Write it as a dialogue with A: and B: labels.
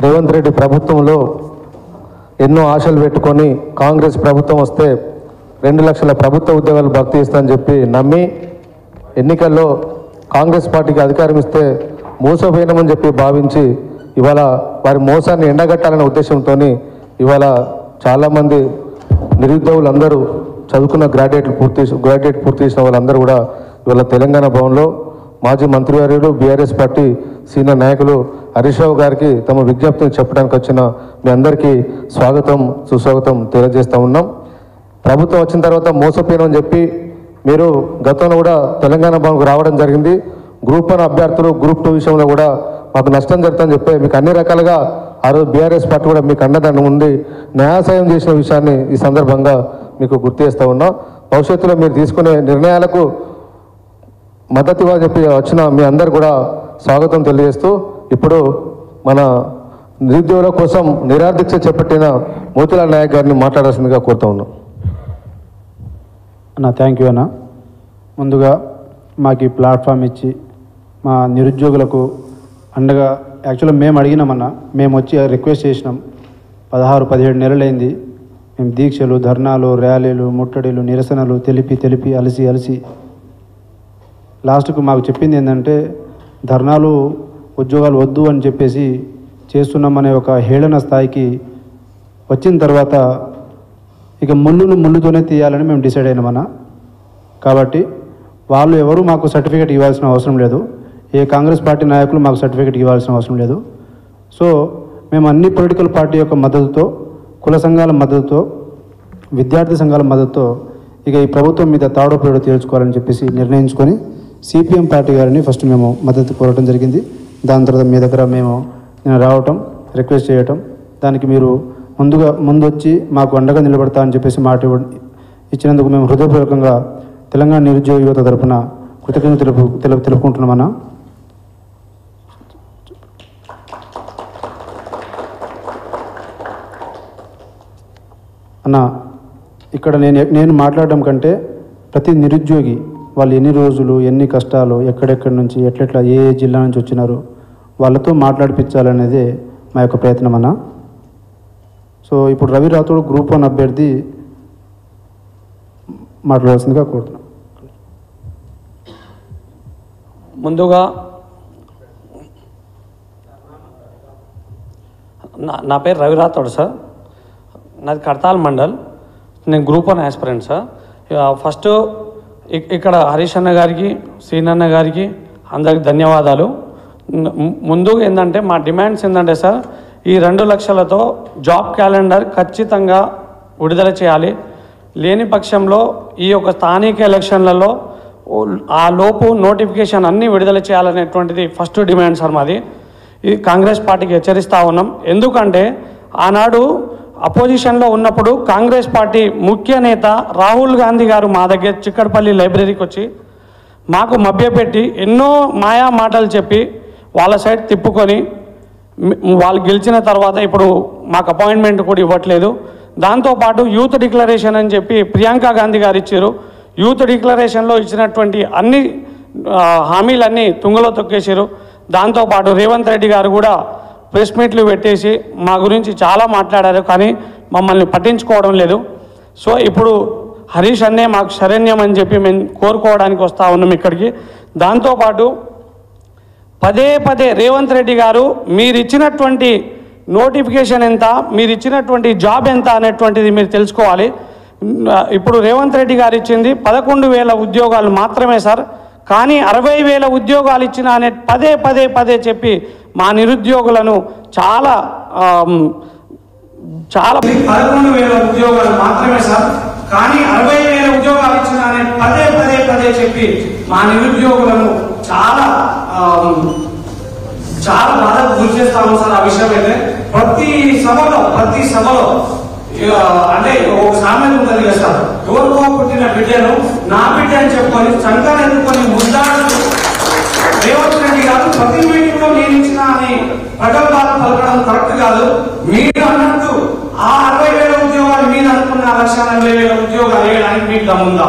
A: రేవంత్ రెడ్డి ప్రభుత్వంలో ఎన్నో ఆశలు పెట్టుకొని కాంగ్రెస్ ప్రభుత్వం వస్తే 2 లక్షల ప్రభుత్వ ఉద్యోగాలు భర్తీ ఇస్తానని చెప్పి నమ్మి ఎన్నికల్లో కాంగ్రెస్ పార్టీకి అధికారం ఇస్తే మోసపోయినామని చెప్పి భావించి ఇవాళ వారి మోసాన్ని ఎండగట్టాలనే ఉద్దేశంతో ఇవాళ చాలామంది నిరుద్యోగులందరూ చదువుకున్న గ్రాడ్యుయేట్ పూర్తి చేసిన వాళ్ళందరూ కూడా ఇవాళ తెలంగాణ భవన్లో మాజీ మంత్రివర్యులు బీఆర్ఎస్ పార్టీ సీనియర్ నాయకులు హరీష్ రావు గారికి తమ విజ్ఞప్తిని చెప్పడానికి వచ్చిన మీ అందరికీ స్వాగతం సుస్వాగతం తెలియజేస్తూ ఉన్నాం. ప్రభుత్వం వచ్చిన తర్వాత మోసపోయినామని చెప్పి మీరు గతంలో కూడా తెలంగాణ భవన్కు రావడం జరిగింది. గ్రూప్ 1 అభ్యర్థులు గ్రూప్ 2 విషయంలో కూడా మాకు నష్టం జరుగుతుందని చెప్పి మీకు అన్ని రకాలుగా ఆ రోజు బీఆర్ఎస్ పార్టీ కూడా మీకు అండదండం ఉంది న్యాయసాయం చేసిన విషయాన్ని ఈ సందర్భంగా మీకు గుర్తు చేస్తూ ఉన్నాం. భవిష్యత్తులో మీరు తీసుకునే నిర్ణయాలకు మద్దతు ఇవ్వాలని చెప్పి వచ్చిన మీ అందరు కూడా స్వాగతం తెలియజేస్తూ ఇప్పుడు మన నిరుద్యోగుల కోసం నిరాదీక్ష చేపట్టిన మోతీలాల్ నాయక్ గారిని మాట్లాడాల్సిందిగా కోరుతూ ఉన్నాం.
B: అన్న థ్యాంక్ యూ అన్న. ముందుగా మాకు ఈ ప్లాట్ఫామ్ ఇచ్చి మా నిరుద్యోగులకు అండగా యాక్చువల్గా మేము అడిగినామన్నా, మేము వచ్చి రిక్వెస్ట్ చేసినాం. 16-17 నెలలైంది మేము దీక్షలు, ధర్నాలు, ర్యాలీలు, ముట్టడిలు, నిరసనలు తెలిపి అలసి లాస్ట్కు మాకు చెప్పింది ఏంటంటే ధర్నాలు ఉద్యోగాలు వద్దు అని చెప్పేసి చేస్తున్నామనే ఒక హేళన స్థాయికి వచ్చిన తర్వాత ఇక ముళ్ళుతోనే తీయాలని మేము డిసైడ్ అయినామన్నా. కాబట్టి వాళ్ళు ఎవరు మాకు సర్టిఫికేట్ ఇవ్వాల్సిన అవసరం లేదు, ఏ కాంగ్రెస్ పార్టీ నాయకులు మాకు సర్టిఫికేట్ ఇవ్వాల్సిన అవసరం లేదు. సో మేము అన్ని పొలిటికల్ పార్టీ యొక్క మద్దతుతో, కుల సంఘాల మద్దతుతో, విద్యార్థి సంఘాల మద్దతుతో ఇక ఈ ప్రభుత్వం మీద తాడో పేడో తేల్చుకోవాలని చెప్పేసి నిర్ణయించుకొని సిపిఎం పార్టీ గారిని ఫస్ట్ మేము మద్దతు కోరటం జరిగింది. దాని తర్వాత మీ దగ్గర మేము రావటం, రిక్వెస్ట్ చేయటం, దానికి మీరు ముందు వచ్చి మాకు అండగా నిలబడతా అని చెప్పేసి మాట ఇచ్చినందుకు మేము హృదయపూర్వకంగా తెలంగాణ నిరుద్యోగ యువత తరఫున కృతజ్ఞతలు తెలుపుకుంటున్నామన్నా. అన్న ఇక్కడ నేను మాట్లాడడం కంటే ప్రతి నిరుద్యోగి వాళ్ళు ఎన్ని రోజులు, ఎన్ని కష్టాలు, ఎక్కడెక్కడి నుంచి, ఎట్లెట్లా ఏ జిల్లా నుంచి వచ్చినారు వాళ్ళతో మాట్లాడిపించాలనేదే మా యొక్క ప్రయత్నం అన్న. సో ఇప్పుడు రవి రాథోడ్ గ్రూప్ 1 అభ్యర్థి మాట్లాడాల్సిందిగా కోరుతున్నాం.
C: ముందుగా నా పేరు రవి రాథోడ్ సార్, నాది కడతాల్ మండల్, నేను గ్రూప్ 1 ఆస్పిరెంట్ సార్. ఫస్ట్ ఇక్కడ హరీష్ అన్న గారికి, శ్రీనన్న గారికి అందరికి ధన్యవాదాలు. ముందుగా ఏంటంటే మా డిమాండ్స్ ఏంటంటే సార్, ఈ 2 లక్షలతో జాబ్ క్యాలెండర్ ఖచ్చితంగా విడుదల చేయాలి. లేని పక్షంలో ఈ యొక్క స్థానిక ఎలక్షన్లలో ఆ లోపు నోటిఫికేషన్ అన్నీ విడుదల చేయాలనేటువంటిది ఫస్ట్ డిమాండ్ సార్ మాది. ఇది కాంగ్రెస్ పార్టీకి హెచ్చరిస్తూ ఉన్నాం. ఎందుకంటే ఆనాడు అపోజిషన్లో ఉన్నప్పుడు కాంగ్రెస్ పార్టీ ముఖ్య నేత రాహుల్ గాంధీ గారు మా దగ్గర చిక్కడపల్లి లైబ్రరీకి వచ్చి మాకు మభ్యపెట్టి ఎన్నో మాయా మాటలు చెప్పి వాళ్ళ సైడ్ తిప్పుకొని వాళ్ళు గెలిచిన తర్వాత ఇప్పుడు మాకు అపాయింట్మెంట్ కూడా ఇవ్వట్లేదు. దాంతోపాటు యూత్ డిక్లరేషన్ అని చెప్పి ప్రియాంక గాంధీ గారు ఇచ్చారు. యూత్ డిక్లరేషన్లో ఇచ్చినటువంటి అన్ని హామీలన్నీ తుంగలో తొక్కేశారు. దాంతోపాటు రేవంత్ రెడ్డి గారు కూడా ప్రెస్ మీట్లు పెట్టేసి మా గురించి చాలా మాట్లాడారు, కానీ మమ్మల్ని పట్టించుకోవడం లేదు. సో ఇప్పుడు హరీష్ అన్నే మాకు శరణ్యం అని చెప్పి మేము కోరుకోవడానికి వస్తూ ఉన్నాం ఇక్కడికి. దాంతోపాటు పదే రేవంత్ రెడ్డి గారు మీరు ఇచ్చినటువంటి నోటిఫికేషన్ ఎంత, మీరు ఇచ్చినటువంటి జాబ్ ఎంత అనేటువంటిది మీరు తెలుసుకోవాలి. ఇప్పుడు రేవంత్ రెడ్డి గారు ఇచ్చింది 11,000 ఉద్యోగాలు మాత్రమే సార్, కానీ 60,000 ఉద్యోగాలు ఇచ్చిన అనే పదే చెప్పి మా నిరుద్యోగులను చాలా 11,000 ఉద్యోగాలు మాత్రమే సార్, కానీ 60,000 ఉద్యోగాలు ఇచ్చిన అనే పదే చెప్పి మా నిరుద్యోగులను చాలా బాధకు గురి చేస్తాము సార్. ఆ విషయం అయితే ప్రతి సభలో అంటే ఒక సామెత ఉంటుంది కదా సార్, ఎవరికో పుట్టిన బిడ్డను నా బిడ్డ అని చెప్పుకొని సంఘాలు ఎన్నుకొని ముద్దాడు రేవంత్ రెడ్డి గారు ప్రతి మీటింగ్ లో నేను ఇచ్చిన అని ప్రగల్భాలు పలకడం కరెక్ట్ కాదు. మీరు అన్నట్టు ఆ 60,000 ఉద్యోగాలు మీరు అనుకున్న 1,40,000 ఉద్యోగాలు వేయడానికి మీకు దమ్ముందా?